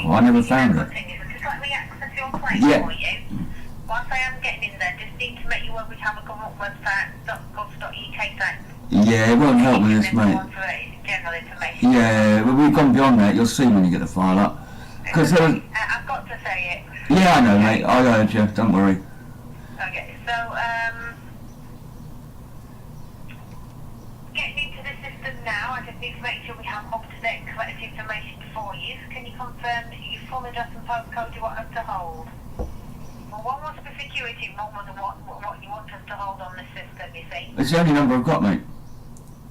Oh, I never found it. Just let me access your claim for you. Whilst I am getting in there, just need to make you aware we have a government website, .gov.uk site. Yeah, it won't help with this, mate. General information. Yeah, but we've gone beyond that. You'll see when you get the file up. Because I've got to say it. Yeah, I know, mate. I heard you. Don't worry. Okay, so getting into the system now, I just need to make sure we have up-to-date correct information for you. Can you confirm your full address and postcode you want us to hold? Well, one was for security, one was what you want us to hold on the system, you see. It's the only number I've got, mate.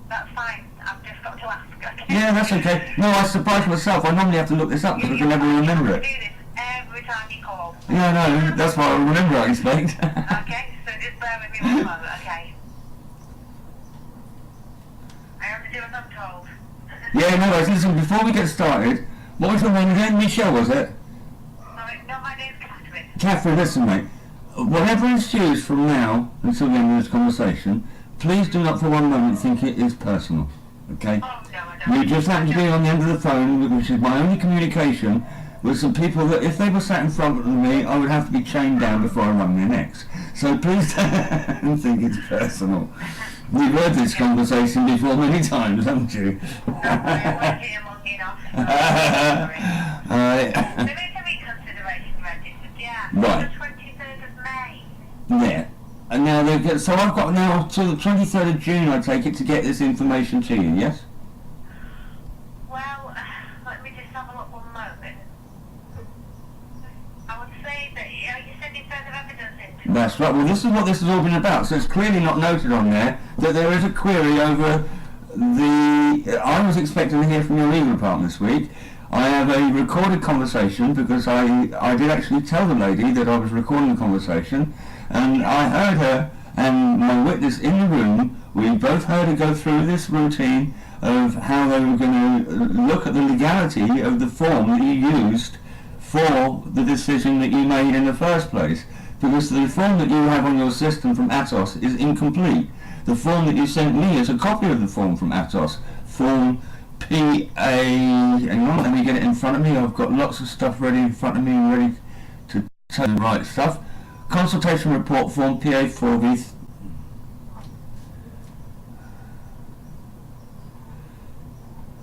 That's fine. I've just got to ask. Okay? Yeah, that's okay. No, I surprised myself. I normally have to look this up because I can never remember it. You do this every time you call. Yeah, no, that's why I remember, I expect. Okay, so just bear with me one moment, okay? I have to do as I'm told. Yeah, no worries. Listen, before we get started, what was your name again? Michelle, was it? No, my name's Catherine. Catherine, listen, mate. Whatever ensues from now until the end of this conversation, please do not for one moment think it is personal, okay? Oh, no, I don't. You just happen to be on the end of the phone, which is my only communication with some people that if they were sat in front of me, I would have to be chained down before I run their necks. So please don't think it's personal. We've heard this conversation before many times, haven't you? No, I won't hear long enough. Alright. There is a reconsideration registered, yeah. Right. The 23rd of May. Yeah. And now they get, so I've got now till the 23rd of June, I take it, to get this information to you, yes? Well, let me just have a look one moment. I would say that you're sending further evidence into. That's right. Well, this is what this has all been about. So it's clearly not noted on there that there is a query over the... I was expecting to hear from your legal department this week. I have a recorded conversation because I did actually tell the lady that I was recording the conversation, and I heard her and my witness in the room. We both heard her go through this routine of how they were going to look at the legality of the form that you used for the decision that you made in the first place. Because the form that you have on your system from ATOS is incomplete. The form that you sent me is a copy of the form from ATOS, form PA, hang on, let me get it in front of me. I've got lots of stuff ready in front of me, ready to tell the right stuff. Consultation report form PA4V.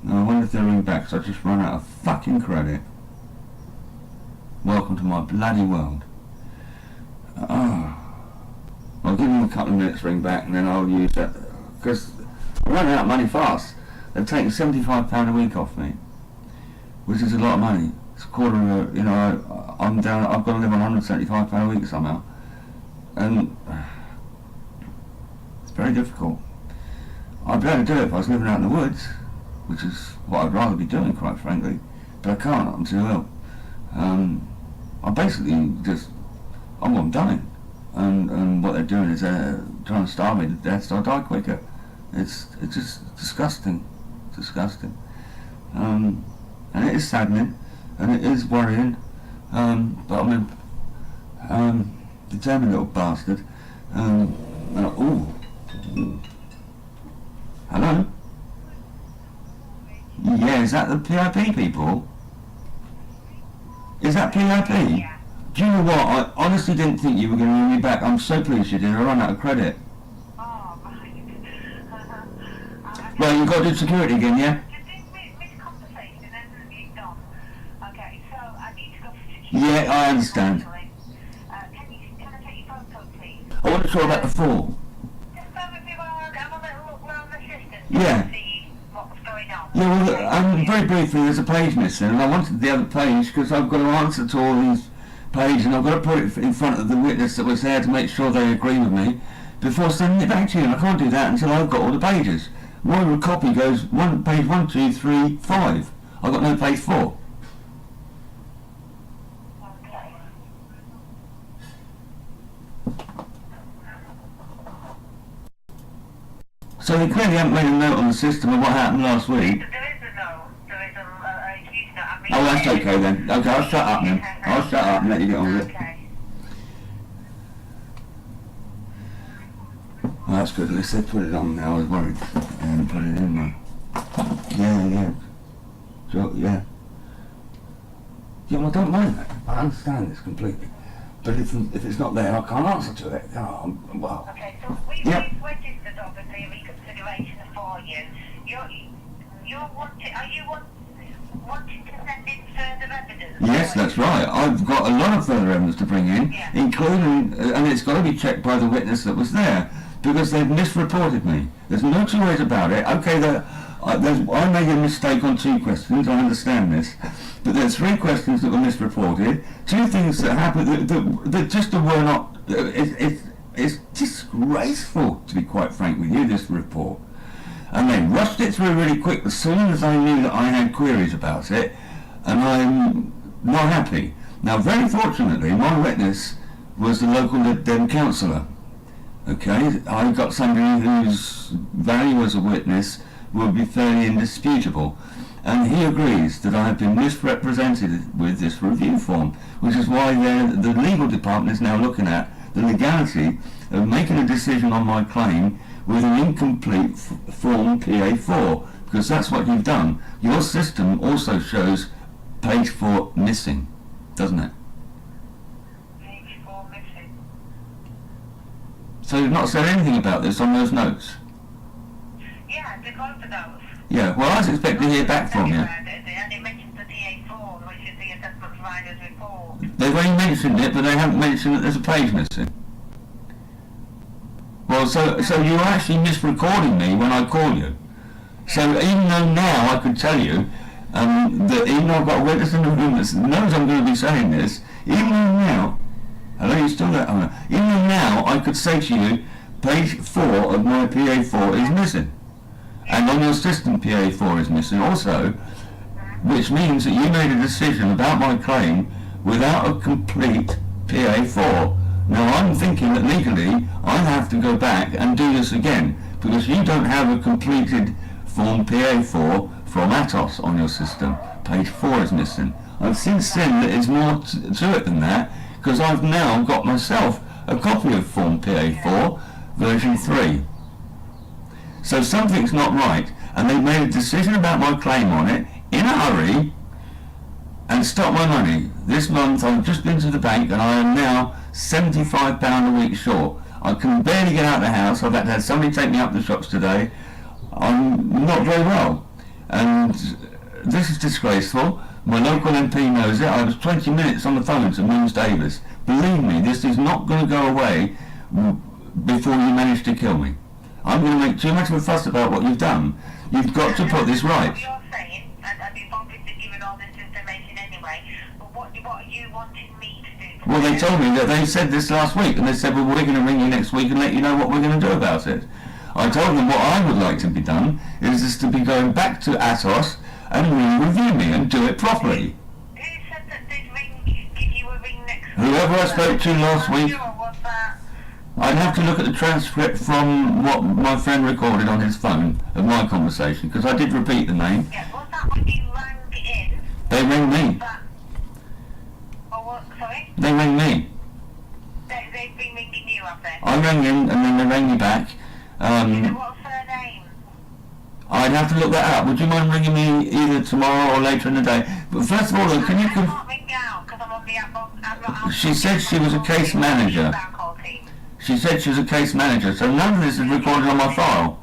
No, I wonder if they'll ring back because I just run out of fucking credit. Welcome to my bloody world. I'll give them a couple of minutes, ring back, and then I'll use that because I'm running out of money fast. They've taken £75 a week off me, which is a lot of money. It's a quarter of a, you know, I'm down, I've got to live on £175 a week somehow, and it's very difficult. I'd be able to do it if I was living out in the woods, which is what I'd rather be doing, quite frankly, but I can't. I'm too ill. I basically just, I'm dying, and what they're doing is they're trying to starve me to death so I die quicker. It's just disgusting. Disgusting, and it is saddening, and it is worrying, but I'm a determined little bastard. Ooh. Hello? Yeah, is that the PIP people? Is that PIP? Yeah. Do you know what? I honestly didn't think you were going to ring me back. I'm so pleased you did. I ran out of credit. Oh, right. Well, you've got to do security again, yeah? Okay, so I need to go for security. Yeah, I understand. Can I take your photo, please? I want to talk about the form. Just bear with me while I have a little look around the system Yeah. to see what's going on. Yeah, well, very briefly, there's a page missing, and I wanted the other page because I've got to answer to all these pages, and I've got to put it in front of the witness that was there to make sure they agree with me before sending it back to you, and I can't do that until I've got all the pages. My copy goes page 1, 2, 3, 5. I've got no page 4. Okay. So they clearly haven't made a note on the system of what happened last week. There is a no. There is a huge note. I mean, Oh, that's okay then. Okay, I'll shut up then. I'll shut up and let you get on with it. Okay. Well, that's good. At least they put it on now. I was worried. They hadn't put it in there. Yeah. So, yeah. Yeah, well, I don't mind that. I understand this completely. But if it's not there, I can't answer to it. Oh, well. Okay, so we've registered obviously a reconsideration for you. Are you wanting to send in further evidence? Yes, that's right. I've got a lot of further evidence to bring in, including, and it's got to be checked by the witness that was there, because they've misreported me. There's no two ways about it. Okay, I made a mistake on 2 questions, I understand this, but there's 3 questions that were misreported, 2 things that happened that just were not, it's disgraceful, to be quite frank with you, this report. And they rushed it through really quick as soon as I knew that I had queries about it, and I'm not happy. Now, very fortunately, my witness was the local Lib Dem councillor. Okay, I got somebody whose value as a witness will be fairly indisputable, and he agrees that I have been misrepresented with this review form, which is why the legal department is now looking at the legality of making a decision on my claim with an incomplete form PA4, because that's what you've done. Your system also shows page 4 missing, doesn't it? Page 4 missing. So you've not said anything about this on those notes? Yeah, they go for those. Yeah, well, I was expecting to hear back from you. And it mentions the TA4, which is the assessment provider's report. They've only mentioned it, but they haven't mentioned that there's a page missing. Well, so you're actually misrecording me when I call you. So even though now I could tell you that even though I've got a witness in the room that knows I'm going to be saying this, even though now, hello, you still there? Even though now I could say to you, page 4 of my PA4 is missing. And on your system PA4 is missing also, which means that you made a decision about my claim without a complete PA4. Now I'm thinking that legally I have to go back and do this again, because you don't have a completed form PA4 from ATOS on your system. Page 4 is missing. I've since seen that there's more to it than that, because I've now got myself a copy of form PA4 version 3. So something's not right, and they made a decision about my claim on it in a hurry and stopped my money. This month I've just been to the bank and I am now £75 a week short. I can barely get out of the house. I've had to have somebody take me up the shops today. I'm not very well, and this is disgraceful. My local MP knows it. I was 20 minutes on the phone to Moons Davis. Believe me, this is not going to go away before you manage to kill me. I'm going to make too much of a fuss about what you've done. You've got to put this right. What you're saying, and you've obviously given all this information anyway, but what are you wanting me to do? Well, they told me that they said this last week, and they said, well, we're going to ring you next week and let you know what we're going to do about it. I told them what I would like to be done is just to be going back to ATOS and re-review me and do it properly. Who said that they'd give you a ring next week? Whoever I spoke to last week, I'd have to look at the transcript from what my friend recorded on his phone of my conversation, because I did repeat the name. Yeah, was that when you rang in? They rang me. Oh, what? Sorry? They rang me. They've been ringing you, have they? I rang in and then they rang me back. What's her name? I'd have to look that up. Would you mind ringing me either tomorrow or later in the day? But first of all, though, can you... I can't ring now because I'm on the app. She said she was a case manager. She said she was a case manager, so none of this is recorded on my file.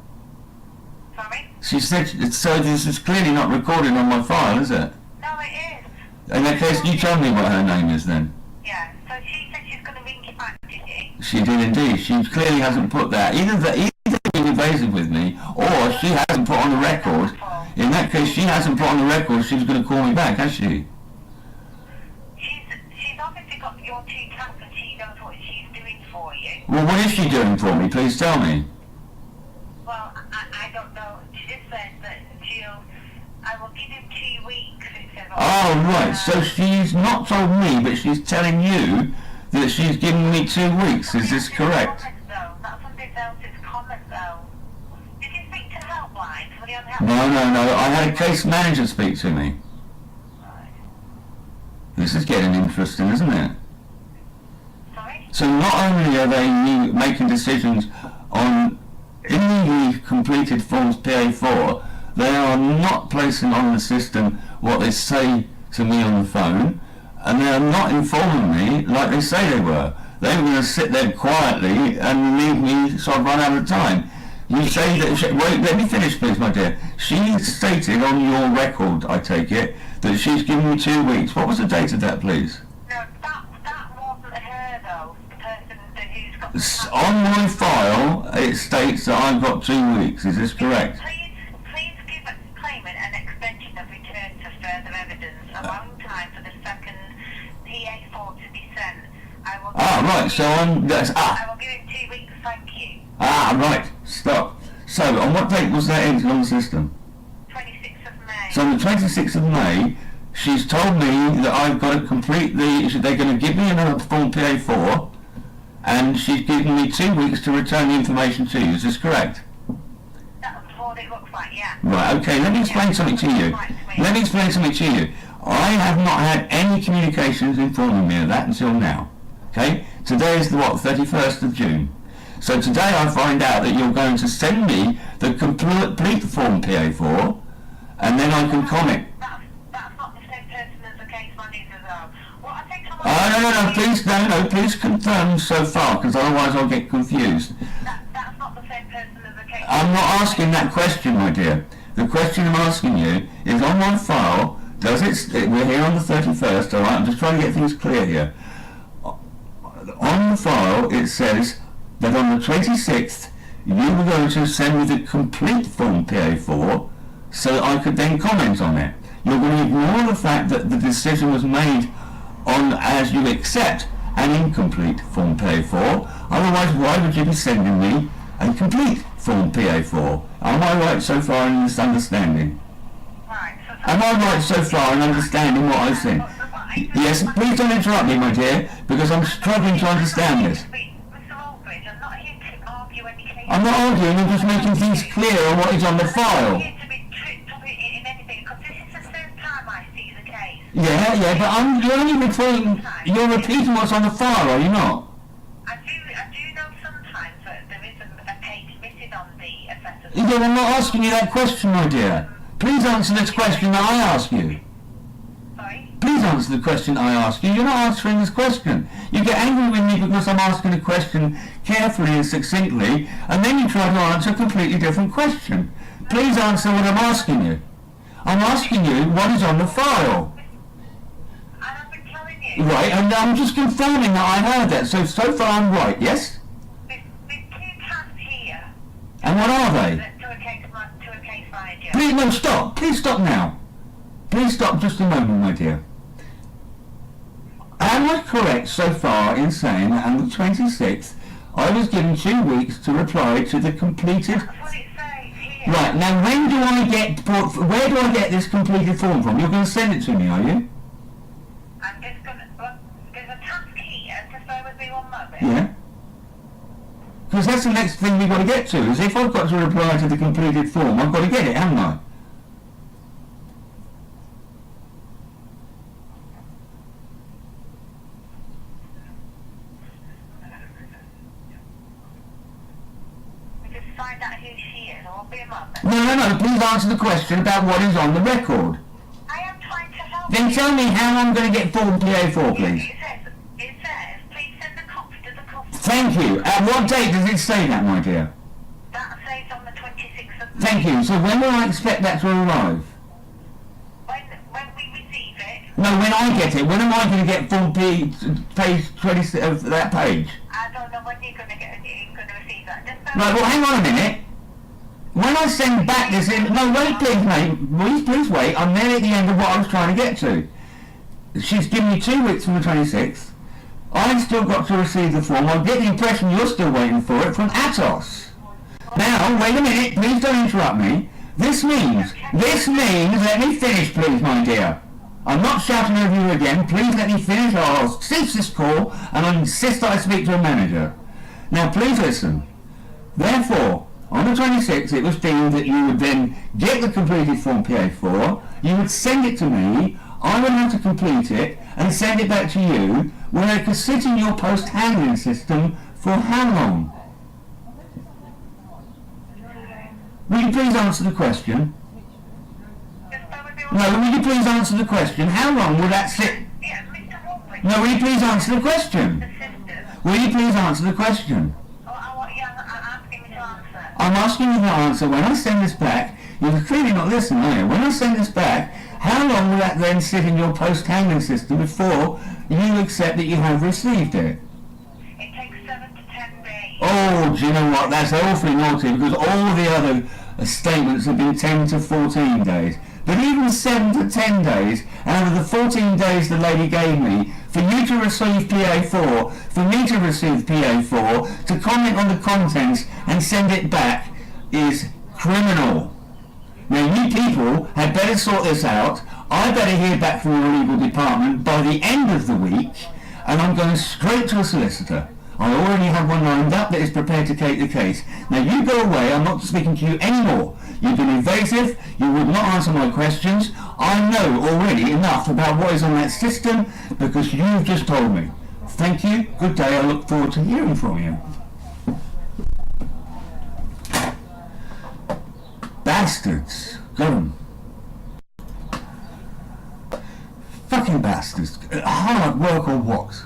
Sorry? She said, so this is clearly not recorded on my file, is it? No, it is. In that case, you tell me what her name is then. Yeah, so she said she's going to ring you back, did she? She did indeed. She clearly hasn't put that. Either being evasive with me, or she hasn't put on the record. In that case, she hasn't put on the record she was going to call me back, has she? She's obviously got your 2 cats and she knows what she's doing for you. Well, what is she doing for me? Please tell me. Well, I don't know. She just said that I will give him 2 weeks, it says on Oh, right. So she's not told me, but she's telling you that she's giving me 2 weeks. Is this correct? That's somebody else's comment, though. Did you speak to helpline? Somebody on the No. I had a case manager speak to me. Right. This is getting interesting, isn't it? Sorry? So not only are they making decisions on illegally completed forms PA4, they are not placing on the system what they say to me on the phone, and they're not informing me like they say they were. They were going to sit there quietly and leave me sort of run out of time. You say that... Wait, let me finish, please, my dear. She stated on your record, I take it, that she's given me 2 weeks. What was the date of that, please? No, that wasn't her, though. The person who's got the On my file, it states that I've got 2 weeks. Is this correct? Please give a claimant an extension of return to further evidence, a long time for the second PA4 to be sent. Right, so I will give it 2 weeks, thank you. Right, stop. So, on what date was that entered on the system? 26th of May. So on the 26th of May, she's told me that I've got to complete they're going to give me another form PA4, and she's given me 2 weeks to return the information to you. Is this correct? That's what it looks like, yeah. Right, okay, let me explain something to you. I have not had any communications informing me of that until now. Okay? Today is the 31st of June. So today I find out that you're going to send me the complete form PA4, and then I can comment. That's not the same person as the case manager, though. What I think Please confirm so far, because otherwise I'll get confused. That's not the same person as the case manager. I'm not asking that question, my dear. The question I'm asking you is on my file, we're here on the 31st, alright, I'm just trying to get things clear here. On the file it says that on the 26th you were going to send me the complete form PA4 so that I could then comment on it. You're going to ignore the fact that the decision was made on as you accept an incomplete form PA4, otherwise why would you be sending me a complete form PA4? Am I right so far in this understanding? Right. Am I right so far in understanding what I've said? Yes, please don't interrupt me, my dear, because I'm struggling to understand this. I'm not arguing, I'm just making things clear on what is on the file. Yeah, but you're repeating what's on the file, are you not? I do know sometimes that there is a page missing on the assessment. Yeah, I'm not asking you that question, my dear. Please answer this question that I ask you. Sorry? Please answer the question I ask you. You're not answering this question. You get angry with me because I'm asking a question carefully and succinctly, and then you try to answer a completely different question. Please answer what I'm asking you. I'm asking you what is on the file. And I've been telling you. Right, and I'm just confirming that I heard that. So far I'm right, yes? There's 2 tasks here. And what are they? To a case manager. Please, no, stop. Please stop now. Please stop just a moment, my dear. Am I correct so far in saying that on the 26th I was given 2 weeks to reply to the completed... That's what it says here. Right, now where do I get this completed form from? You're going to send it to me, are you? I'm just going to... Well, there's a task here. Just bear with me one moment. Yeah. Because that's the next thing we've got to get to, is if I've got to reply to the completed form, I've got to get it, haven't I? Find out who she is. I won't be a moment. No, please answer the question about what is on the record. I am trying to help Then you. tell me how I'm going to get form PA4, please. It says, please send a copy to the customer. Thank you. At what date does it say that, my dear? That says on the 26th of May. Thank you. So when will I expect that to arrive? When we receive it. No, when I get it. When am I going to get form page 20 of that page? I don't know when you're going to receive that. Right, well, hang on a minute. When I send back this in... No, wait, please, mate. Please wait. I'm there at the end of what I was trying to get to. She's given me 2 weeks from the 26th. I've still got to receive the form. I get the impression you're still waiting for it from ATOS. Now, wait a minute. Please don't interrupt me. This means... Let me finish, please, my dear. I'm not shouting over you again. Please let me finish or I'll cease this call and I insist that I speak to a manager. Now, please listen. Therefore, on the 26th, it was deemed that you would then get the completed form PA4, you would send it to me, I would have to complete it and send it back to you, where it could sit in your post-handling system for how long? Will you please answer the question? Just bear with me No, will you please answer the question? How long will that sit? Yeah, Mr. No, will you please answer the question? The system. Will you please answer the question? Oh, I'm asking you to answer. I'm asking you to answer. When I send this back, you're clearly not listening, are you? When I send this back, how long will that then sit in your post-handling system before you accept that you have received it? It takes 7 to 10 days. Oh, do you know what? That's awfully naughty because all the other statements have been 10 to 14 days. But even 7 to 10 days, out of the 14 days the lady gave me, for you to receive PA4, for me to receive PA4, to comment on the contents and send it back is criminal. Now you people had better sort this out. I better hear back from your legal department by the end of the week, and I'm going straight to a solicitor. I already have one lined up that is prepared to take the case. Now you go away, I'm not speaking to you anymore. You've been evasive, you would not answer my questions. I know already enough about what is on that system because you've just told me. Thank you, good day, I look forward to hearing from you. Bastards. Got 'em. Fucking bastards. Hard work or what?